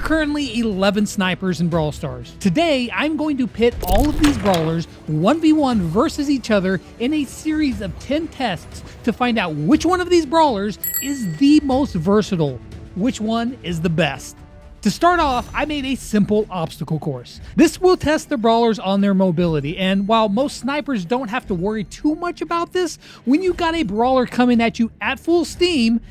currently 11 snipers in Brawl Stars. Today, I'm going to pit all of these brawlers 1v1 versus each other in a series of 10 tests to find out which one of these brawlers is the most versatile, which one is the best. To start off, I made a simple obstacle course. This will test the brawlers on their mobility, and while most snipers don't have to worry too much about this, when you got a brawler coming at you at full steam,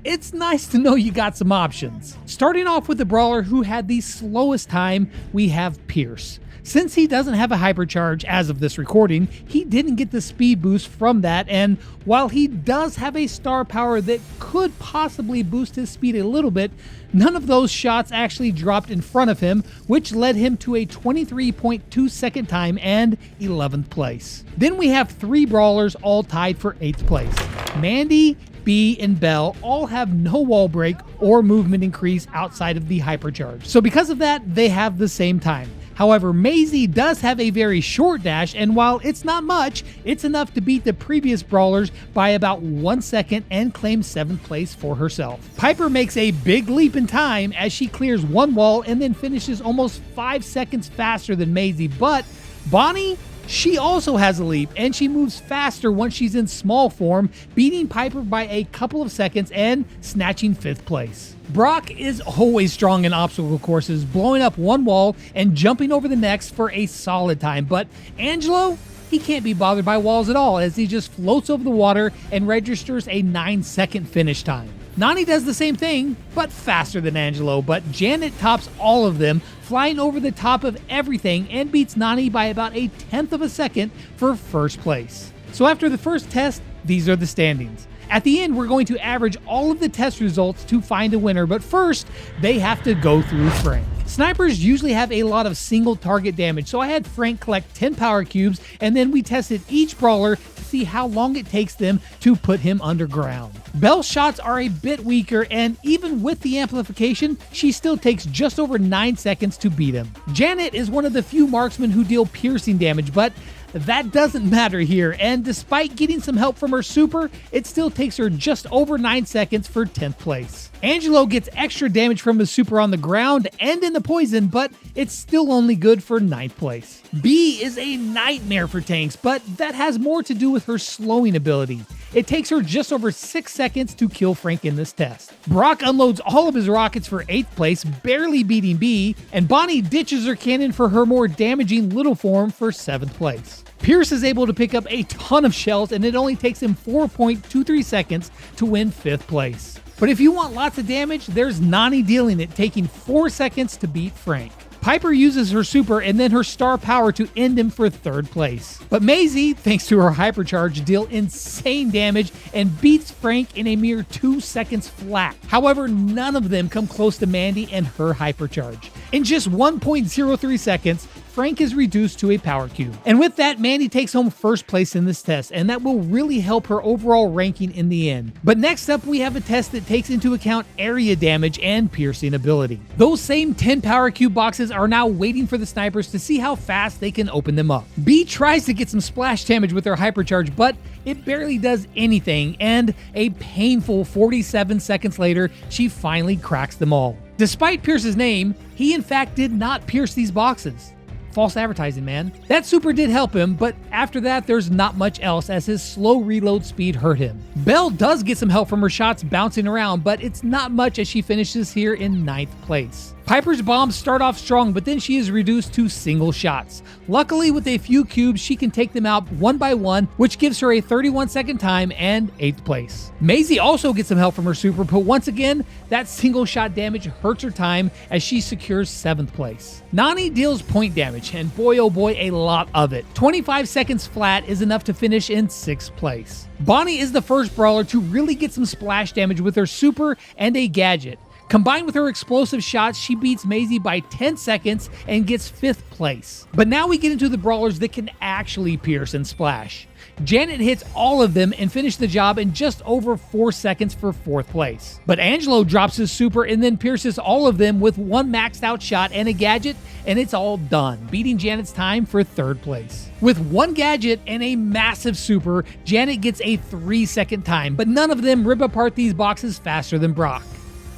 it's nice to know you got some options. Starting off with the brawler who had the slowest time, we have Pierce. Since he doesn't have a hypercharge as of this recording, he didn't get the speed boost from that, and while he does have a star power that could possibly boost his speed a little bit, none of those shots actually dropped in front of him, which led him to a 23.2 second time and 11th place. Then we have 3 brawlers all tied for 8th place. Mandy, B, and Bell all have no wall break or movement increase outside of the hypercharge. So because of that, they have the same time. However, Maisie does have a very short dash, and while it's not much, it's enough to beat the previous brawlers by about 1 second and claim 7th place for herself. Piper makes a big leap in time as she clears one wall and then finishes almost 5 seconds faster than Maisie, but Bonnie, she also has a leap, and she moves faster once she's in small form, beating Piper by a couple of seconds and snatching 5th place. Brock is always strong in obstacle courses, blowing up one wall and jumping over the next for a solid time, but Angelo, he can't be bothered by walls at all as he just floats over the water and registers a 9-second finish time. Nani does the same thing, but faster than Angelo, but Janet tops all of them, flying over the top of everything and beats Nani by about 1/10 of a second for 1st place. So after the first test, these are the standings. At the end, we're going to average all of the test results to find a winner, but first, they have to go through Frank. Snipers usually have a lot of single target damage, so I had Frank collect 10 power cubes, and then we tested each brawler to see how long it takes them to put him underground. Bell's shots are a bit weaker, and even with the amplification, she still takes just over 9 seconds to beat him. Janet is one of the few marksmen who deal piercing damage, but that doesn't matter here, and despite getting some help from her super, it still takes her just over 9 seconds for 10th place. Angelo gets extra damage from his super on the ground and in the poison, but it's still only good for 9th place. B is a nightmare for tanks, but that has more to do with her slowing ability. It takes her just over 6 seconds to kill Frank in this test. Brock unloads all of his rockets for 8th place, barely beating B, and Bonnie ditches her cannon for her more damaging little form for 7th place. Pierce is able to pick up a ton of shells, and it only takes him 4.23 seconds to win 5th place. But if you want lots of damage, there's Nani dealing it, taking 4 seconds to beat Frank. Piper uses her super and then her star power to end him for 3rd place. But Maisie, thanks to her hypercharge, deal insane damage and beats Frank in a mere 2 seconds flat. However, none of them come close to Mandy and her hypercharge. In just 1.03 seconds, Frank is reduced to a power cube. And with that, Mandy takes home 1st place in this test, and that will really help her overall ranking in the end. But next up, we have a test that takes into account area damage and piercing ability. Those same 10 power cube boxes are now waiting for the snipers to see how fast they can open them up. B tries to get some splash damage with her hypercharge, but it barely does anything, and a painful 47 seconds later, she finally cracks them all. Despite Pierce's name, he in fact did not pierce these boxes. False advertising, man. That super did help him, but after that, there's not much else as his slow reload speed hurt him. Belle does get some help from her shots bouncing around, but it's not much as she finishes here in 9th place. Piper's bombs start off strong, but then she is reduced to single shots. Luckily, with a few cubes, she can take them out one by one, which gives her a 31-second time and 8th place. Maisie also gets some help from her super, but once again, that single shot damage hurts her time as she secures 7th place. Nani deals point damage, and boy oh boy, a lot of it. 25 seconds flat is enough to finish in 6th place. Bonnie is the first brawler to really get some splash damage with her super and a gadget. Combined with her explosive shots, she beats Maisie by 10 seconds and gets 5th place. But now we get into the brawlers that can actually pierce and splash. Janet hits all of them and finishes the job in just over 4 seconds for 4th place. But Angelo drops his super and then pierces all of them with one maxed out shot and a gadget, and it's all done, beating Janet's time for 3rd place. With one gadget and a massive super, Janet gets a 3-second time, but none of them rip apart these boxes faster than Brock.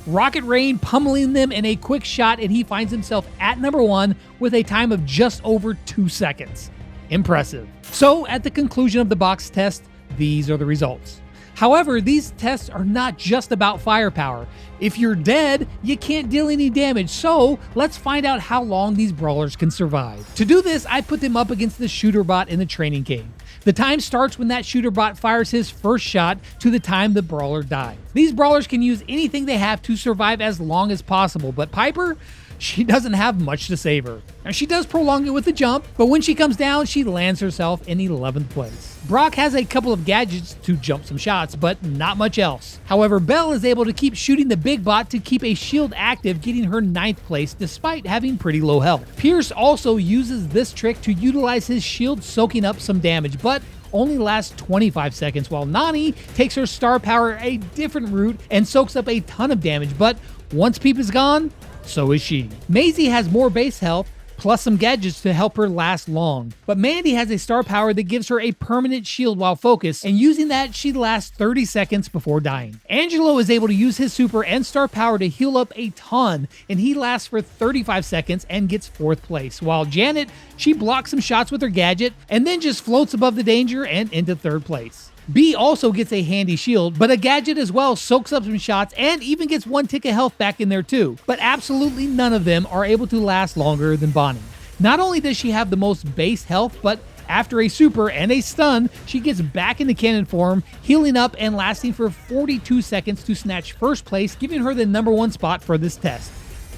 Rocket Rain pummeling them in a quick shot, and he finds himself at number 1 with a time of just over 2 seconds. Impressive. So at the conclusion of the box test, these are the results. However, these tests are not just about firepower. If you're dead, you can't deal any damage, so let's find out how long these brawlers can survive. To do this, I put them up against the shooter bot in the training cave. The time starts when that shooter bot fires his first shot to the time the brawler dies. These brawlers can use anything they have to survive as long as possible, but Piper, she doesn't have much to save her. Now, she does prolong it with a jump, but when she comes down, she lands herself in 11th place. Brock has a couple of gadgets to jump some shots, but not much else. However, Belle is able to keep shooting the big bot to keep a shield active, getting her 9th place despite having pretty low health. Pierce also uses this trick to utilize his shield, soaking up some damage, but only lasts 25 seconds, while Nani takes her star power a different route and soaks up a ton of damage, but once Peep is gone, so is she. Maisie has more base health, plus some gadgets to help her last long. But Mandy has a star power that gives her a permanent shield while focused, and using that, she lasts 30 seconds before dying. Angelo is able to use his super and star power to heal up a ton, and he lasts for 35 seconds and gets 4th place, while Janet, she blocks some shots with her gadget, and then just floats above the danger and into 3rd place. B also gets a handy shield, but a gadget as well soaks up some shots and even gets 1 tick of health back in there too. But absolutely none of them are able to last longer than Bonnie. Not only does she have the most base health, but after a super and a stun, she gets back into cannon form, healing up and lasting for 42 seconds to snatch 1st place, giving her the number 1 spot for this test.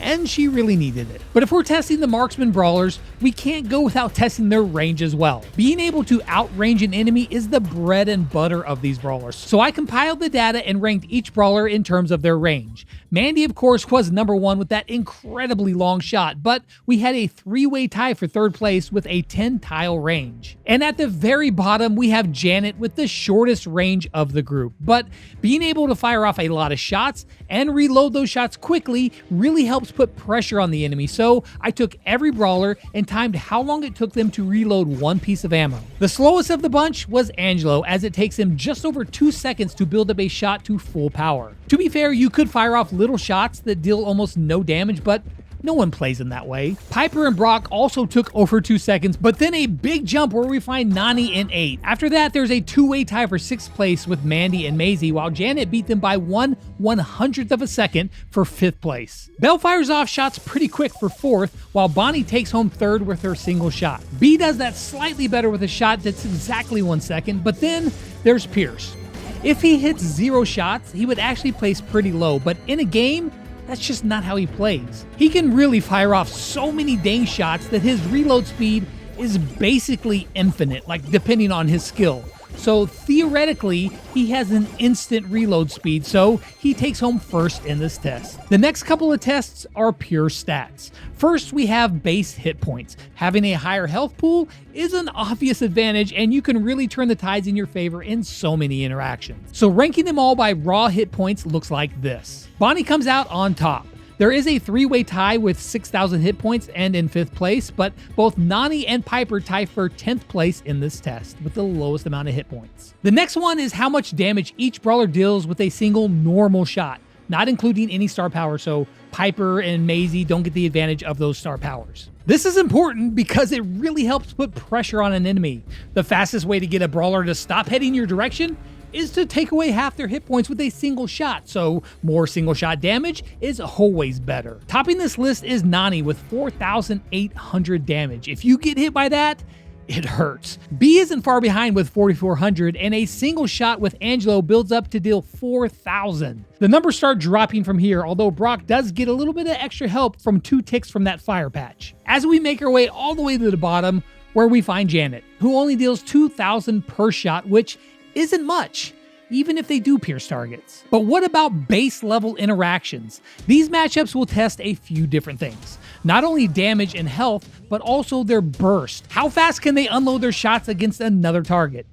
And she really needed it. But if we're testing the marksman brawlers, we can't go without testing their range as well. Being able to outrange an enemy is the bread and butter of these brawlers. So I compiled the data and ranked each brawler in terms of their range. Mandy, of course, was number 1 with that incredibly long shot, but we had a 3-way tie for 3rd place with a 10-tile range. And at the very bottom, we have Janet with the shortest range of the group. But being able to fire off a lot of shots and reload those shots quickly really helps put pressure on the enemy, so I took every brawler and timed how long it took them to reload 1 piece of ammo. The slowest of the bunch was Angelo, as it takes him just over 2 seconds to build up a shot to full power. To be fair, you could fire off little shots that deal almost no damage, but no one plays in that way. Piper and Brock also took over 2 seconds, but then a big jump where we find Nani in 8th. After that, there's a 2-way tie for 6th place with Mandy and Maisie, while Janet beat them by 1/100th of a second for 5th place. Belle fires off shots pretty quick for 4th, while Bonnie takes home 3rd with her single shot. B does that slightly better with a shot that's exactly 1 second, but then there's Pierce. If he hits 0 shots, he would actually place pretty low, but in a game, that's just not how he plays. He can really fire off so many dang shots that his reload speed is basically infinite, like depending on his skill. So theoretically, he has an instant reload speed, so he takes home 1st in this test. The next couple of tests are pure stats. First, we have base hit points. Having a higher health pool is an obvious advantage, and you can really turn the tides in your favor in so many interactions. So ranking them all by raw hit points looks like this. Bonnie comes out on top. There is a 3-way tie with 6,000 hit points and in 5th place, but both Nani and Piper tie for 10th place in this test with the lowest amount of hit points. The next one is how much damage each brawler deals with a single normal shot, not including any star power, so Piper and Maisie don't get the advantage of those star powers. This is important because it really helps put pressure on an enemy. The fastest way to get a brawler to stop heading your direction is to take away half their hit points with a single shot, so more single shot damage is always better. Topping this list is Nani with 4,800 damage. If you get hit by that, it hurts. B isn't far behind with 4,400, and a single shot with Angelo builds up to deal 4,000. The numbers start dropping from here, although Brock does get a little bit of extra help from 2 ticks from that fire patch. As we make our way all the way to the bottom, where we find Janet, who only deals 2,000 per shot, which isn't much, even if they do pierce targets. But what about base level interactions? These matchups will test a few different things. Not only damage and health, but also their burst. How fast can they unload their shots against another target?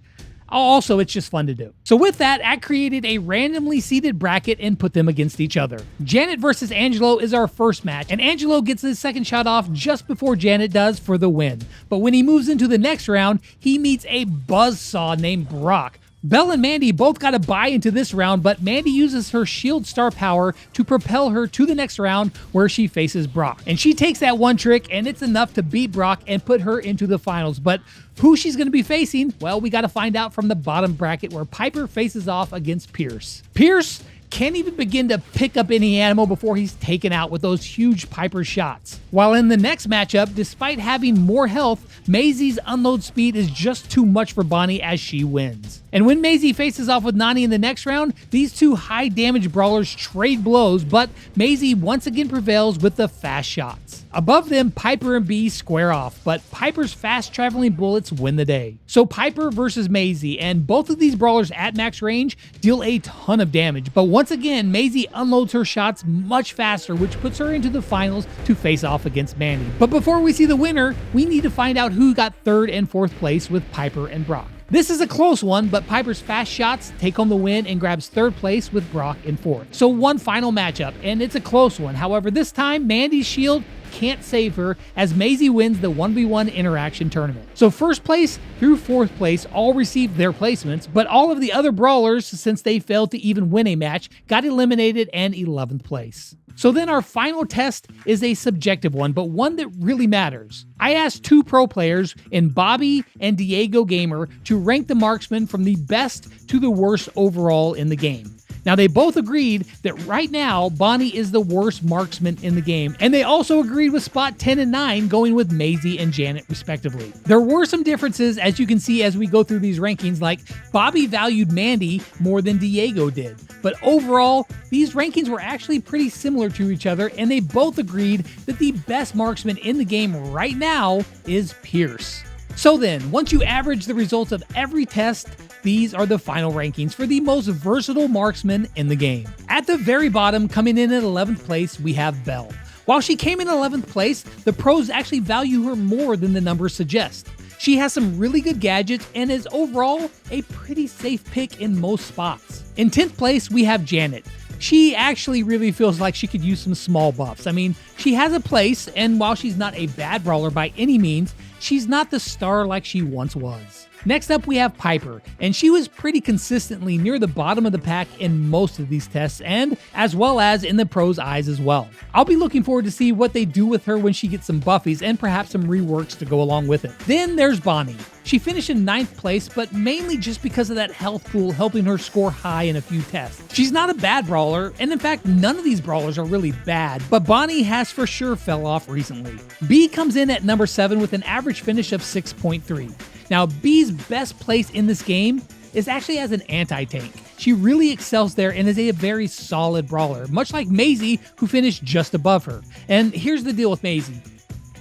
Also, it's just fun to do. So with that, I created a randomly seeded bracket and put them against each other. Janet versus Angelo is our first match, and Angelo gets his second shot off just before Janet does for the win. But when he moves into the next round, he meets a buzzsaw named Brock. Belle and Mandy both got a bye into this round, but Mandy uses her shield star power to propel her to the next round where she faces Brock. And she takes that one trick and it's enough to beat Brock and put her into the finals. But who she's going to be facing, well, we got to find out from the bottom bracket where Piper faces off against Pierce. Pierce can't even begin to pick up any animal before he's taken out with those huge Piper shots. While in the next matchup, despite having more health, Maisie's unload speed is just too much for Bonnie as she wins. And when Maisie faces off with Nani in the next round, these two high damage brawlers trade blows, but Maisie once again prevails with the fast shots. Above them, Piper and Bee square off, but Piper's fast traveling bullets win the day. So Piper versus Maisie, and both of these brawlers at max range deal a ton of damage, but once again, Maisie unloads her shots much faster, which puts her into the finals to face off against Mandy. But before we see the winner, we need to find out who got third and fourth place with Piper and Brock. This is a close one, but Piper's fast shots take home the win and grabs third place with Brock in fourth. So one final matchup, and it's a close one. However, this time, Mandy's shield can't save her as Maisie wins the 1v1 interaction tournament. So first place through fourth place all received their placements, but all of the other brawlers, since they failed to even win a match, got eliminated and 11th place. So then our final test is a subjective one, but one that really matters. I asked two pro players in Bobby and Diego Gamer to rank the marksman from the best to the worst overall in the game. Now, they both agreed that right now, Bonnie is the worst marksman in the game, and they also agreed with spot 10 and 9 going with Maisie and Janet respectively. There were some differences, as you can see as we go through these rankings, like Bobby valued Mandy more than Diego did. But overall, these rankings were actually pretty similar to each other, and they both agreed that the best marksman in the game right now is Pierce. So then, once you average the results of every test, these are the final rankings for the most versatile marksman in the game. At the very bottom, coming in at 11th place, we have Belle. While she came in 11th place, the pros actually value her more than the numbers suggest. She has some really good gadgets and is overall a pretty safe pick in most spots. In 10th place, we have Janet. She actually really feels like she could use some small buffs. I mean, she has a place, and while she's not a bad brawler by any means, she's not the star like she once was. Next up, we have Piper, and she was pretty consistently near the bottom of the pack in most of these tests, and as well as in the pros' eyes as well. I'll be looking forward to see what they do with her when she gets some buffies and perhaps some reworks to go along with it. Then there's Bonnie. She finished in 9th place, but mainly just because of that health pool helping her score high in a few tests. She's not a bad brawler, and in fact, none of these brawlers are really bad, but Bonnie has for sure fell off recently. Bee comes in at number 7 with an average finish of 6.3. Now, Bee's best place in this game is actually as an anti-tank. She really excels there and is a very solid brawler, much like Maisie, who finished just above her. And here's the deal with Maisie.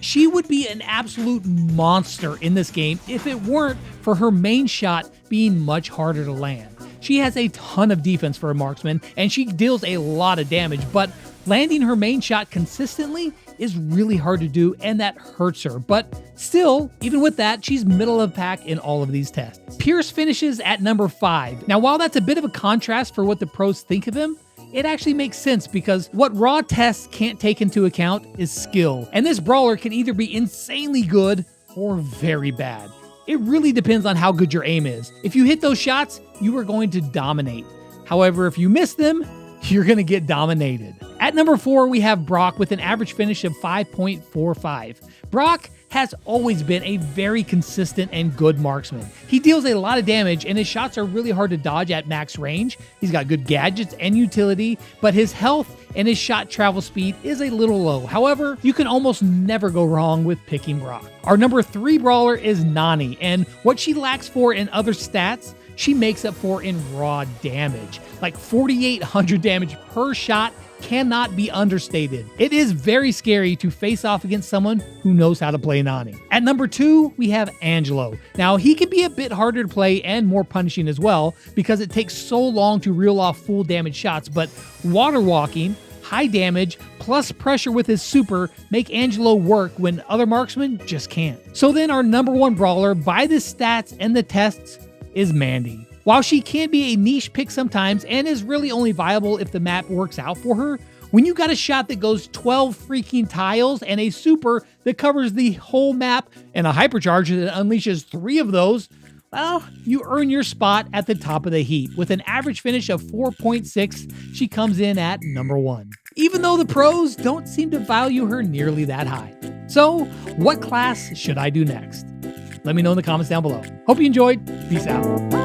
She would be an absolute monster in this game if it weren't for her main shot being much harder to land. She has a ton of defense for a marksman, and she deals a lot of damage, but landing her main shot consistently is really hard to do, and that hurts her. But still, even with that, she's middle of the pack in all of these tests. Pierce finishes at number 5. Now, while that's a bit of a contrast for what the pros think of him, it actually makes sense because what raw tests can't take into account is skill. And this brawler can either be insanely good or very bad. It really depends on how good your aim is. If you hit those shots, you are going to dominate. However, if you miss them, you're going to get dominated. At number 4, we have Brock with an average finish of 5.45. Brock has always been a very consistent and good marksman. He deals a lot of damage, and his shots are really hard to dodge at max range. He's got good gadgets and utility, but his health and his shot travel speed is a little low. However, you can almost never go wrong with picking Brock. Our number 3 brawler is Nani, and what she lacks for in other stats, she makes up for in raw damage. Like 4,800 damage per shot cannot be understated. It is very scary to face off against someone who knows how to play Nani. At number 2, we have Angelo. Now, he can be a bit harder to play and more punishing as well because it takes so long to reel off full damage shots, but water walking, high damage, plus pressure with his super make Angelo work when other marksmen just can't. So then our number 1 brawler by the stats and the tests is Mandy. While she can be a niche pick sometimes and is really only viable if the map works out for her, when you got a shot that goes 12 freaking tiles and a super that covers the whole map and a hypercharge that unleashes 3 of those, well, you earn your spot at the top of the heap. With an average finish of 4.6, she comes in at number 1, even though the pros don't seem to value her nearly that high. So, what class should I do next? Let me know in the comments down below. Hope you enjoyed. Peace out.